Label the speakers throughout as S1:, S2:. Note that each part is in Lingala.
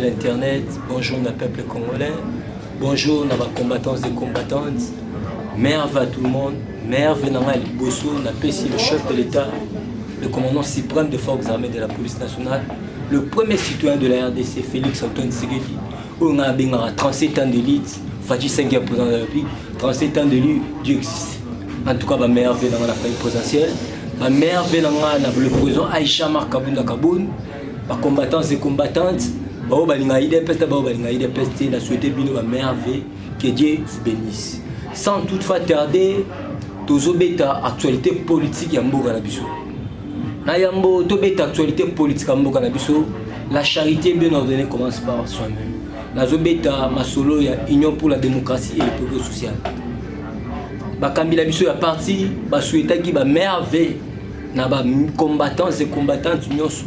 S1: l'internet, bonjour le peuple congolais, bonjour nos combattants et combattantes, merve à tout le monde, merve dans la Liboso, on appelle ici le chef de l'État, le commandant suprême des forces armées de la police nationale, le premier citoyen de la RDC, Félix Antoine Tshisekedi, on a 37 ans d'élite, Fadji 5e président de la République, 37 ans d'élu, Dieu existe. En tout cas, ma mère vient dans la famille présidentielle, ma mère vient dans le président Aïcha Markabounda Kaboun, les combattants et combattantes, la souhaité ma mère que Dieu vous bénisse. Sans toutefois tarder, tous les actualité politique Yambo Ganabiso. Na Yambo, tous les actualité politique Yambo Ganabiso, la charité bien ordonnée commence par soi-même. Na Zobeta, ma solo, il y a Union pour la démocratie et le progrès social. Bakambila biso ya parti, ba souhaita ki ba merveille na ba combattants et combattantes nyonso.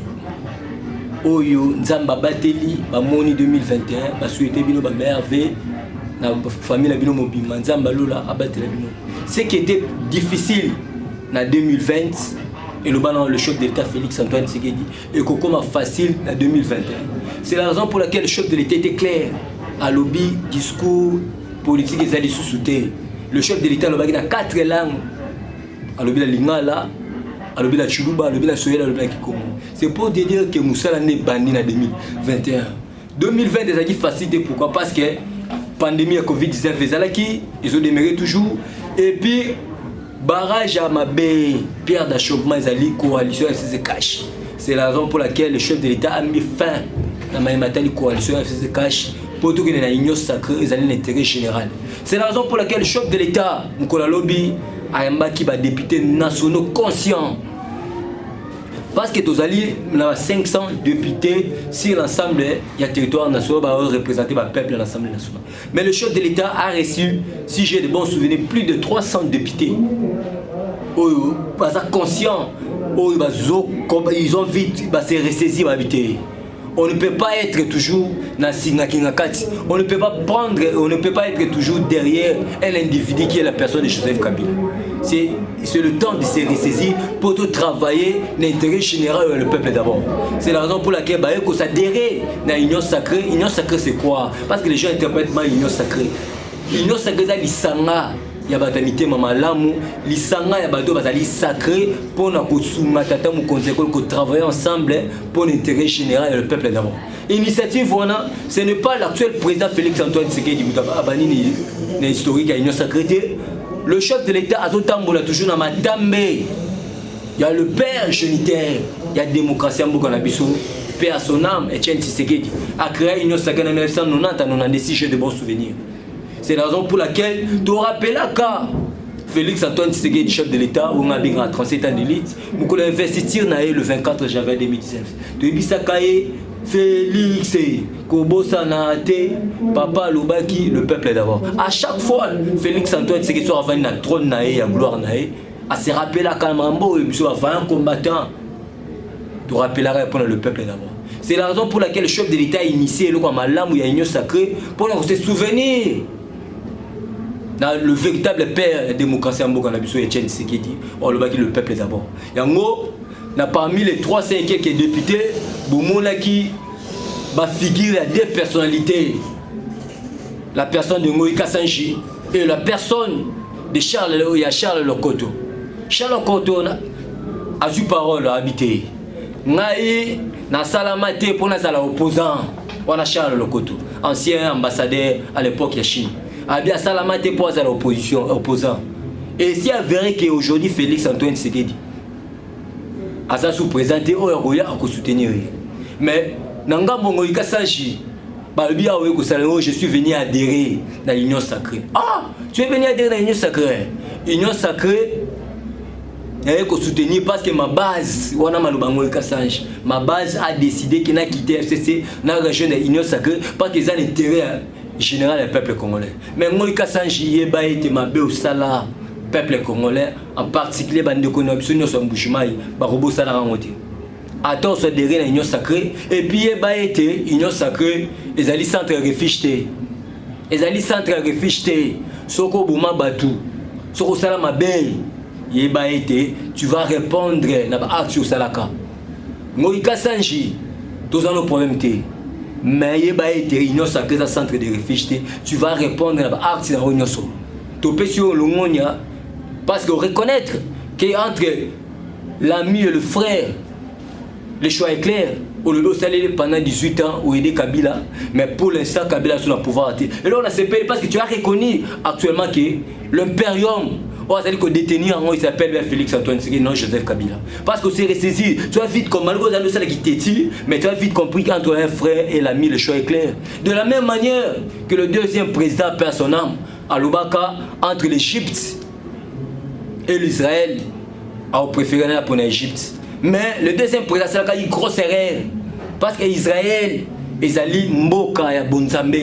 S1: Oyo nzamba bateli ba moni 2021, ba souhaiter bino ba merveille na famille na bino mobima nzamba lola abatela bino. Ce qui était difficile na 2020 et le chef de l'État Félix Antoine Tshisekedi et comment facile na 2021. C'est la raison pour laquelle le chef de l'État était clair à lobby discours politique et zali sous-souté. Le chef de l'État a 4 langues. À lobby la lingala, à lobby la chuluba, à lobby la soyela, à lobby la kikomo. C'est pour te dire que Moussala n'est bandit en 2021. 2020 est facile, pourquoi? Parce que la pandémie de Covid-19 ils ont démarré toujours. Et puis, barrage à Mabé, Pierre d'Achoppement, ils coalition FCC Cash. C'est la raison pour laquelle le chef de l'État a mis fin à la coalition FCC Cash pour tout qu'il y ait une union sacrée et l'intérêt général. C'est la raison pour laquelle le chef de l'État, Nicolas Lobby, a un qui va députés nationaux conscients. Parce que nous avons 500 députés sur l'ensemble du territoire national qui représenter le peuple de l'Assemblée nationale. Mais le chef de l'État a reçu, si j'ai de bons souvenirs, plus de 300 députés. Ils sont conscients, ils ont vite se ressaisir. On ne peut pas être toujours dans Sinakingakati. On ne peut pas prendre, on ne peut pas être toujours derrière un individu qui est la personne de Joseph Kabila. C'est le temps de se ressaisir pour tout travailler l'intérêt général et le peuple d'abord. C'est la raison pour laquelle il faut s'adhérer à l'union sacrée. L'union sacrée c'est quoi? Parce que les gens interprètent mal l'union sacrée. L'union sacrée c'est l'isanga. Il y a des mamalamu, l'isanga ya bato bazali sacré pour na kosumatata mu konzeko ko travailler ensemble pour l'intérêt général et le peuple d'abord. Initiative voilà, ce n'est pas l'actuel président Félix Antoine Tshisekedi Mutaba abani ni historique à l'union sacrée. Le chef de l'État a toujours dans Matambe. Il y a le père génitaire, il y a la démocratie en Bokanabiso, père son âme, Etienne Tshisekedi a créé l'union sacrée en 1990 si j'ai de bons souvenirs. C'est la raison pour laquelle tu rappelles qu'à Félix Antoine Tshisekedi, chef de l'État, où on a bien 37 ans d'élite, nous allons investir le 24 janvier 2019. Tu dis ça, Félix, Kobosa Naate, Papa Lobaki, le peuple d'abord. À chaque fois, Félix Antoine Tshisekedi soit avant la trône naé, à gloire naé, à se rappeler à Kalmambo, et soit avant un combattant, tu rappelleras pour le peuple d'abord. C'est la raison pour laquelle le chef de l'État a initié le Malam où il y a une union sacrée pour se souvenir. Dans le véritable père de la démocratie en Bokanabiso, Etienne Tshisekedi, on le baki le peuple d'abord. Yango, parmi les 3-5 députés, Boumona qui va figurer à 2 personnalités. La personne de Moïka Sanji et la personne de Charles Lokoto. Charles Lokoto a eu parole à habiter. Naï, na salamate pour la opposant. On a Charles Lokoto, ancien ambassadeur à l'époque de Chine. A bien salamate pour la opposant. Et si elle verrait qu'aujourd'hui Félix Antoine Tshisekedi a ça sous-présenté, à soutenir. Mais Nanga Bongoïka Sanji, je suis venu adhérer dans l'union sacrée. Ah, tu es venu adhérer dans l'union sacrée. L'union sacrée, il faut soutenir parce que ma base, ma base a décidé qu'il a quitté FCC dans la région de l'union sacrée parce qu'ils ont l'intérêt général du peuple congolais. Mais moi, Kassanji, il a été ma au salaire peuple congolais, en particulier les connexions sur Mbouchimaï, Barobo Salarangote. Attends, se derrière l'union sacrée, et puis il a été l'union sacrée, ils allaient centre réfugié. Ils allaient centre réfugié, Soko Bouma Batou, Soko Salama Bey. Tu vas répondre à l'action Salaka. Moïka Sanji, tous nos problèmes. mais il y a une réunion sacrée dans centre de réfugiés, tu vas répondre à l'acte de la réunion. Tu peux sur le monde, parce que reconnaître qu'entre l'ami et le frère, le choix est clair. Au lieu de pendant 18 ans ou aider Kabila, mais pour l'instant, Kabila est sur le pouvoir. Et là, on a CPL parce que tu as reconnu actuellement que l'impérium, on a dit que détenu, il s'appelle Félix Antoine Tshisekedi, non Joseph Kabila. Parce que c'est ressaisi. Tu as vite compris, malgré que qui t'étire, mais tu as vite compris qu'entre un frère et l'ami, le choix est clair. De la même manière que le deuxième président perd son âme, à Lubaka, entre l'Égypte et l'Israël, a préféré aller pour l'Égypte. Mais le deuxième président, c'est une grosse erreur. Parce qu'Israël, Ezali Mboka ya Bonzambe,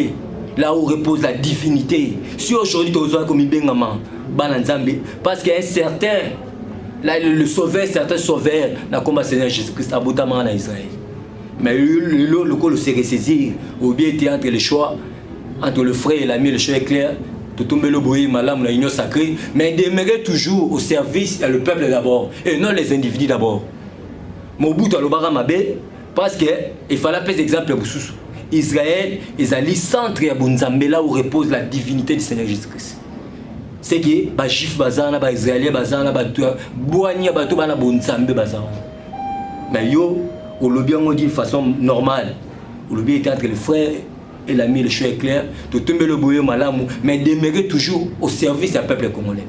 S1: là où repose la divinité. Si aujourd'hui, tu as comme Ibengama, Bananzambe, parce qu'il y a un certain, là, le sauveur, certain sauveur, n'a combat Seigneur Jésus-Christ, abotamment en Israël. Mais le col s'est ressaisir, ou bien était entre les choix, entre le frère et l'ami, le choix est clair. Tout tomber le bruit, malam, la union sacrée, mais demeurer toujours au service à le peuple d'abord, et non les individus d'abord. Mobutu alobara mabe parce que il fallait appeler exemple pour sous Israël est ali centre ya bonzambe là où repose la divinité du Seigneur Jésus-Christ. C'est que ba juif bazana ba israélien bazana ba boania ba to bana bonzambe bazana. Mais yo au lobby on dit de façon normale. Au lobby était entre le frère et l'ami, le choix est clair, de tomber le boyau malamu, mais demeurer toujours au service du peuple congolais.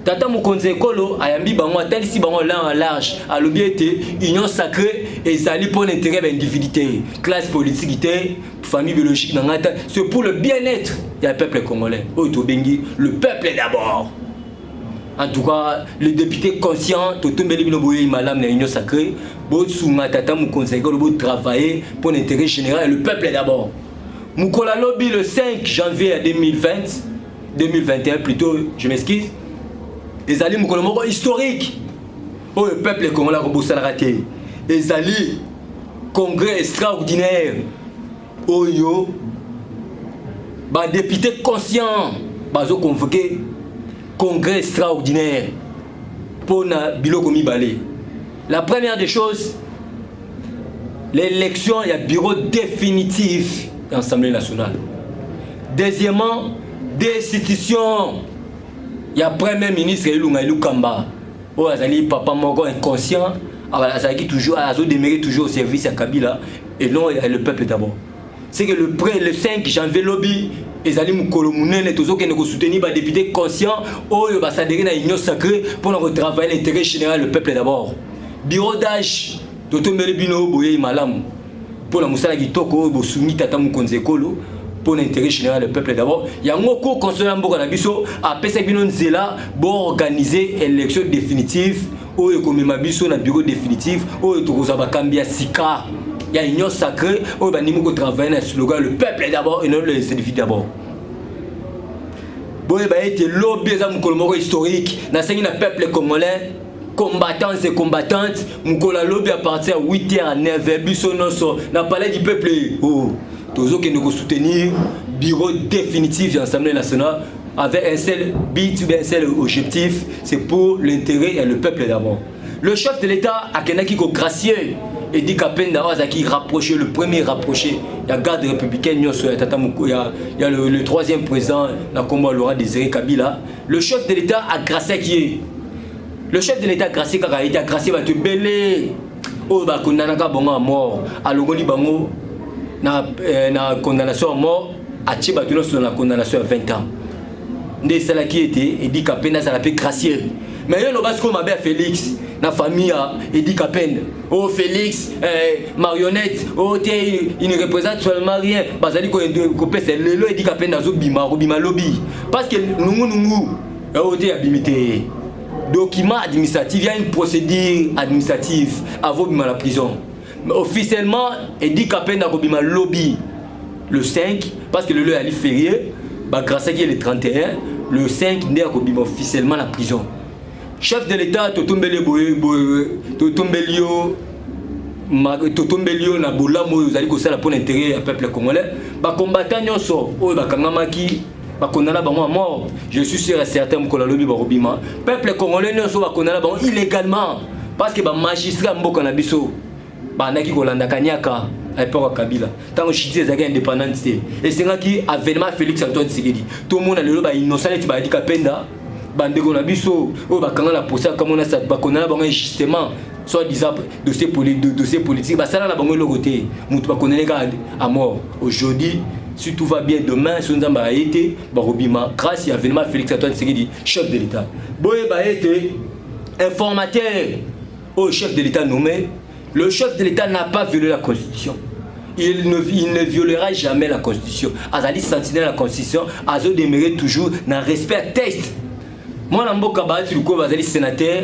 S1: Tata Mukonze Kolo ayambi bango tel si bango là en large à l'obéité union sacrée et sali pour l'intérêt d'individualité classe politique famille biologique nangata c'est pour le bien-être du peuple congolais Otobengi le peuple d'abord. En tout cas le député conscient to tomber le boyau malam na union sacrée bo sunga Tata Mukonze Kolo bo travailler pour l'intérêt général et le peuple d'abord. Mukola lobby le 5 janvier 2021 plutôt je m'excuse. Les alliés moko historique. Oh le peuple congolais a bossé raté. Les alliés congrès extraordinaire. Oh yo ba député conscient bazo convoqué congrès extraordinaire pour na biloko mibale. La première des choses l'élection il y a bureau définitif de l'Assemblée nationale. Deuxièmement destitution. Il y a premier ministre Ilunga Ilukamba. Oh, Azali papa moko inconscient, Azali toujours demeurer toujours au service à Kabila et non le peuple d'abord. C'est que le 5 janvier lobby Azali Mukolo Munene toujours qui nous soutenir les députés conscients oh va s'adhérer à l'union sacrée pour nous travailler l'intérêt général le peuple d'abord. Bureau d'âge Toto Melebino Boye Malam pour la Moussala Gitoko bo soumis Tata Mukonze Kolo. Pour l'intérêt général du peuple d'abord. Il y a un mot conseiller Mboka Nabiso à Pesabino Nzela pour organiser l'élection définitive ou comme Mabiso na bureau définitif ou Tokozaba Kambia Sika. Il y a une union sacrée où il y a travailler dans le slogan le peuple d'abord et non les individus d'abord. Bon, il y a été lobby historique dans le peuple congolais. Combattants et combattantes, Mukola lobby à partir de 8h à 9h, Biso Noso, n'a parlé du peuple. Oh. Tous ceux qui nous soutenir bureau définitif de l'Assemblée nationale avec un seul but, un seul objectif, c'est pour l'intérêt et le peuple d'abord. Le chef de l'État a Kenaki gracieux et dit qu'Apenda qui rapproché, le premier rapproché, il y a garde républicain, il y a le troisième président, la combat Laurent Désiré Kabila. Le chef de l'État a gracié qui est. Le chef de l'État a gracié car il a gracié va te belé. Oh bah qu'on a bon à mort, à l'ogoni bango. Na condamnation à mort à Tchibatuno sur la condamnation à 20 ans. Ndé cela qui était et dit qu'à peine ça l'appelle gracieux. Mais il y a le basque comme à Félix, la famille et dit qu'à peine oh Félix marionnette oh il ne représente seulement rien. Basali ko copé c'est le et dit qu'à peine dans bima lobby parce que nous oh t'es abimité. Document administratif, il y a une procédure administrative avant de la prison. Mais officiellement, il dit qu'à peine dans le lobby le 5, parce que le lieu est férié, grâce à qui est le 31, le 5, il est officiellement la prison. Chef de l'État, Totombelio, na bolamo, vous allez que ça pour l'intérêt du peuple congolais. Combattant, nous sommes, condamné à mort. Je suis sûr et certain que le peuple congolais ne soit condamné illégalement parce que les magistrats mboka na biso bandaki kolanda kanyaka à l'époque Kabila. Tant que Chiti est indépendante, et c'est là qui avènement Félix Antoine Tshisekedi. Tout le monde a le droit innocent et tu vas dire Kapenda, bandeko na biso, ou bakanga la procès comme on a ça, bakona la banque justement, soit disant dossier politique, bah ça là la banque le côté, mutu bakona les gars à mort. Aujourd'hui, si tout va bien demain, si on a été, barobima, grâce à avènement Félix Antoine Tshisekedi, chef de l'État. Boye ba été informateur au chef de l'État nommé. Le chef de l'État n'a pas violé la Constitution. Il ne violera jamais la Constitution. Azali sentinelle la Constitution, Azo demeurer toujours dans respect à texte. Moi, je suis sénateur,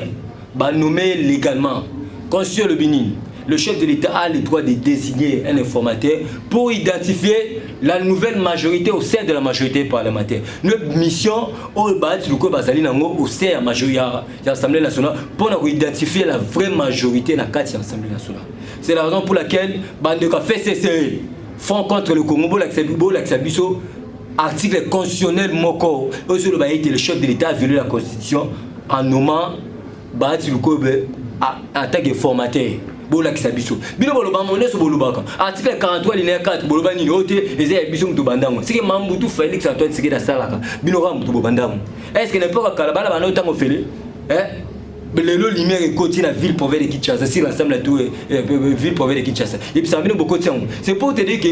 S1: nommé légalement. Constitution le Bénin. Le chef de l'État a le droit de désigner un informateur pour identifier la nouvelle majorité au sein de la majorité parlementaire. Notre mission au sein de l'Assemblée nationale pour identifier la vraie majorité de l'Assemblée nationale. C'est la raison pour laquelle Bandeka fait cesser Front contre le Congo, article constitutionnel Moko, le chef de l'État a violé la Constitution en nommant en tant que formateur. Article 43 linéa 4 boloba ni ote ezaya biso mutu bandango sike mambutu Félix Antoine Tshisekedi salaka bino ka mutu bandango est-ce que ne peut pas kalabala bana otango fele lelo lumière ekoti na ville province de Kinshasa si l'ensemble tout ville province de Kinshasa et puis ça vient beaucoup de c'est pour te dire que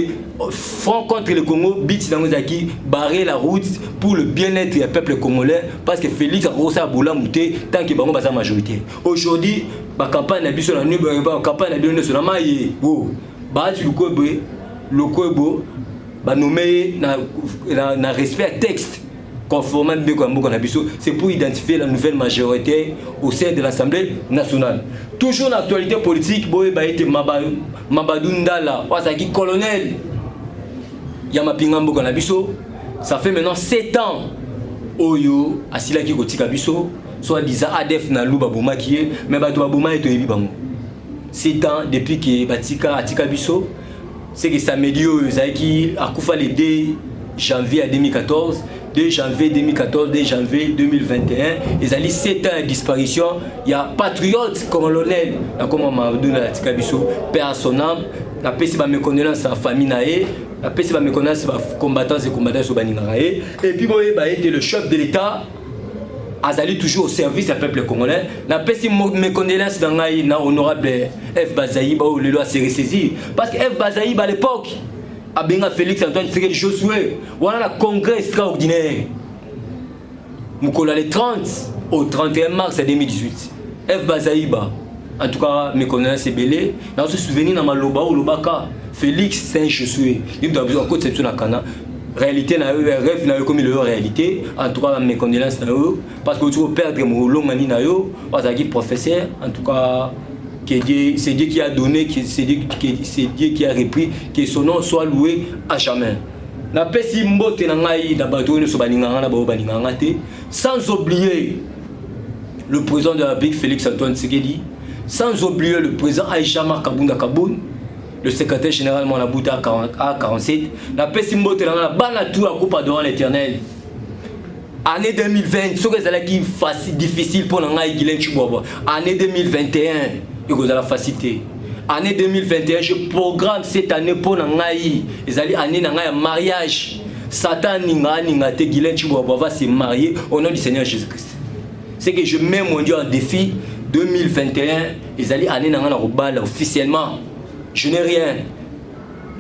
S1: Front contre le Congo bit dans zaki barrer la route pour le bien-être du peuple congolais parce que Félix a rosa boula muté tant que bango basa majorité aujourd'hui ba campagne na biso na nuba ba campagne na biso na maye wo ba tu le kobo ba nommé na respect texte conformément à c'est pour identifier la nouvelle majorité au sein de l'Assemblée nationale. Toujours l'actualité politique, Mabadou Ndala, Wasaki colonel Yamapingambo Kanabiso, ça fait maintenant 7 ans Oyo, Asilaki Kotika Biso, soit disant ADF Nalouba Boumakie, mais Batou Bouma est au Ebibango. 7 ans depuis que Batika Atika Biso, c'est que samedi Zaki a Koufa le 2 janvier 2014. 2 janvier 2014, 2 janvier 2021, ils ont 7 ans de disparition. Il y a patriote colonel, comme Mamadou Natikabiso, père à son âme, la paix c'est ma méconnaissance à la famille, la paix c'est ma méconnaissance à combattants et combattants au Baningarae. Et puis, il était le chef de l'État, Azali toujours au service du peuple congolais. La paix c'est ma méconnaissance dans l'honorable F. Bazaïba ou le loi s'est ressaisi. Parce que F. Bazaïba à l'époque, Abenga Félix Antoine Tshisekedi Josué, voilà le congrès extraordinaire. Moukola le 30 au 31 mars 2018. F. Bazaïba, en tout cas, mes connaissances c'est belé. Dans ce souvenir, dans Maloba ou Lobaka, Félix Saint Josué. Il doit avoir côté de Cana. Réalité, rêve n'a eu comme il réalité. En tout cas, mes condoléances n'a eu. Parce que tu veux perdre mon long mani n'a eu. Parce que professeur, en tout cas. C'est Dieu qui a donné, c'est Dieu qui a repris, que son nom soit loué à jamais. Sans oublier le président de la République Félix Antoine Tshisekedi, sans oublier le président Aïcha Markabunda Kaboun, le secrétaire général Monabouta A47, la paix Simbote la banatou à coupe devant l'éternel. Année 2020, ce que c'est difficile pour Nangaï Guilain Chibobo. Année 2021. Et vous avez la facilité. Année 2021, je programme cette année pour Nangaï. Ils allaient année Nangaï mariage. Satan Ninga te Guilain Chibobo va se marier au nom du Seigneur Jésus-Christ. C'est que je mets mon Dieu en défi 2021. Ils allaient année Nangaï Robal officiellement. Je n'ai rien.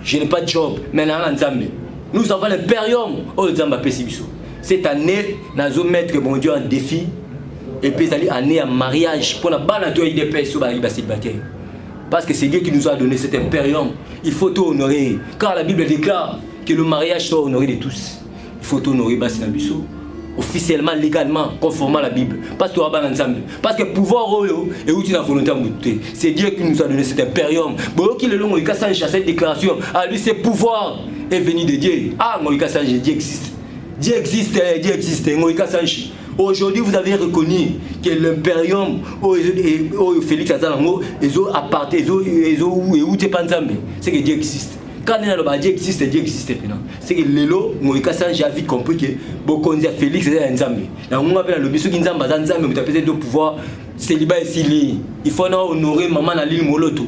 S1: Je n'ai pas de job. Mais nous avons l'impérium au Zamba Pessibiso. Cette année, nous allons mettre mon Dieu en défi. Et puis, ils allaient année à mariage pour la bonne des paix sur la célibataire. Parce que c'est Dieu qui nous a donné cet impérium. Il faut tout honorer. Car la Bible déclare que le mariage soit honoré de tous. Il faut tout honorer Bassinabiso. Officiellement, légalement, conformément à la Bible. Parce que parce que pouvoir et où tu n'as volonté à monter. C'est Dieu qui nous a donné cet impérium. Bon, qui le long, il a changé cette déclaration. À lui, c'est pouvoir est venu de Dieu. Ah, moi, il a changé, Dieu existe. Dieu existe, Dieu existe. Aujourd'hui, vous avez reconnu que l'impérium Félix Azalango appartient où tu pas Nzambe. C'est que Dieu existe. Quand Dieu existe, Dieu existe. C'est que Lelo, j'ai vite compris que beaucoup de Félix Nzambe. On appelle le bisou Nzambe, Nzambe, mais tu as pouvoir célibat ici. Il faut honorer maman à l'île Moloto.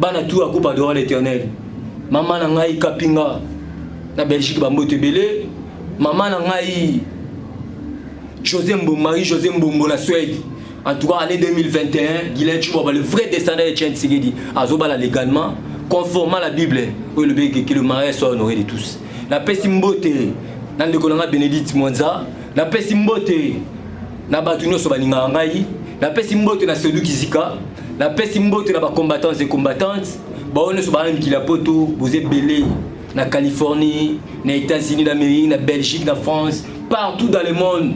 S1: bana tout à coupe à droit l'éternel. Maman na ngai kapinga na Belgique bambote belé. Maman na ngai José Mbombo na Suède. En tout cas, année 2021, Guilain Tchouba, le vrai descendant de Tchène Tshisekedi, Azobala légalement, conformément à la Bible, où que le mariage soit honoré de tous. La paix Simbote, dans le colonel Bénédicte Mwanza, la paix Simbote, na Batunyo Sobaninga Ngai, la paix Simbote na Sedou Kizika, la paix Simbote na combattants et combattantes, Baone Sobanin Kilapoto, vous êtes belé, na Californie, na États-Unis d'Amérique, na Belgique, na France, partout dans le monde.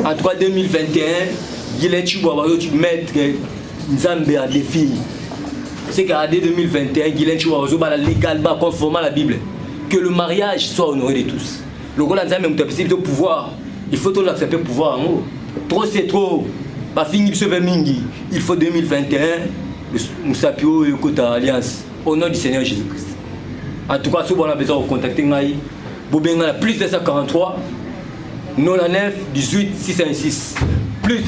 S1: En tout cas, 2021, Guilain Tchouba va mettre Nzambe à défi. C'est qu'en 2021, Guilain Tchouba va légalement conformément à la Bible. Que le mariage soit honoré de tous. Le rôle Nzambe est possible de pouvoir. Il faut tout l'accepter pouvoir en haut. Trop c'est trop. Il faut 2021, nous sapions le côté alliance. Au nom du Seigneur Jésus-Christ. En tout cas, si vous avez besoin de contacter Ngaï, vous avez plus de 143 99 18 616. Plus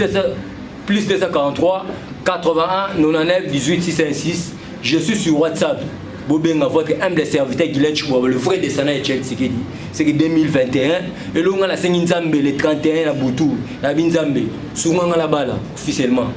S1: 243 81 99 18 616. Je suis sur WhatsApp. Bobenga votre humble serviteur Guilain Tchouba, le vrai descendant de Tchèque Tshisekedi. C'est que 2021 et là on a la Nzambe le 31 na Boutou, na Binzambe, Sunganga la bala officiellement.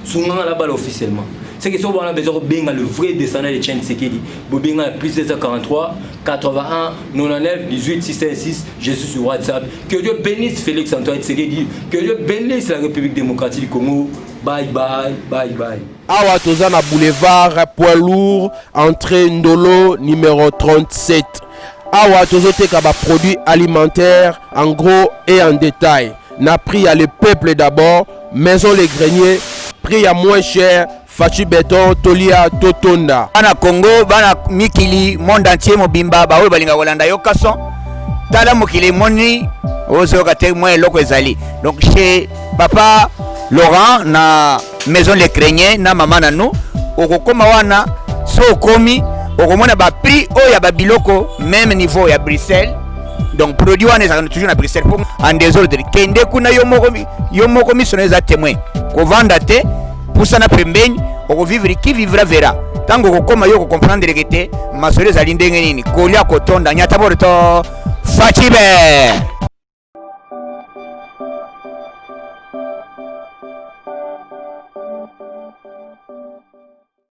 S1: Sunganga la bala officiellement. C'est que si on a besoin de benga le vrai descendant de Tchèque Tshisekedi. Bobenga plus 243 81 99 18 616. Je suis sur WhatsApp. Que Dieu bénisse Félix Antoine Tshisekedi. Que Dieu bénisse la République démocratique du Congo. Bye bye, bye bye.
S2: Awa Tozana Boulevard, poids lourd, entrée Ndolo, numéro 37. Awa Tozote Kaba produits alimentaires en gros et en détail. N'a pris à le peuple d'abord, maison les greniers, prix à moins cher, Fachi Béton, Tolia, Totonda.
S3: Bana Congo, bana Mikili, monde entier, Mobimba, Baoui Balinga Walanda Yokason, Tala Mokili Moni, Ozo Kate Moué Loko Ezali. Donc chez Papa Laurent, na maison les craignés, na maman na nous, okokoma wana, so komi, okomona ba prix o ya ba biloko, même niveau ya Bruxelles. Donc produit wana ezaka toujours na Bruxelles pour en désordre. Kende kuna yo moko missionnaire témoin. Ko vanda te, pour ça na pembeni, oko vivre qui vivra verra. Tango okokoma yo ko comprendre que te, masole za lindenge nini, kolia kotonda nyata borto Fachibe.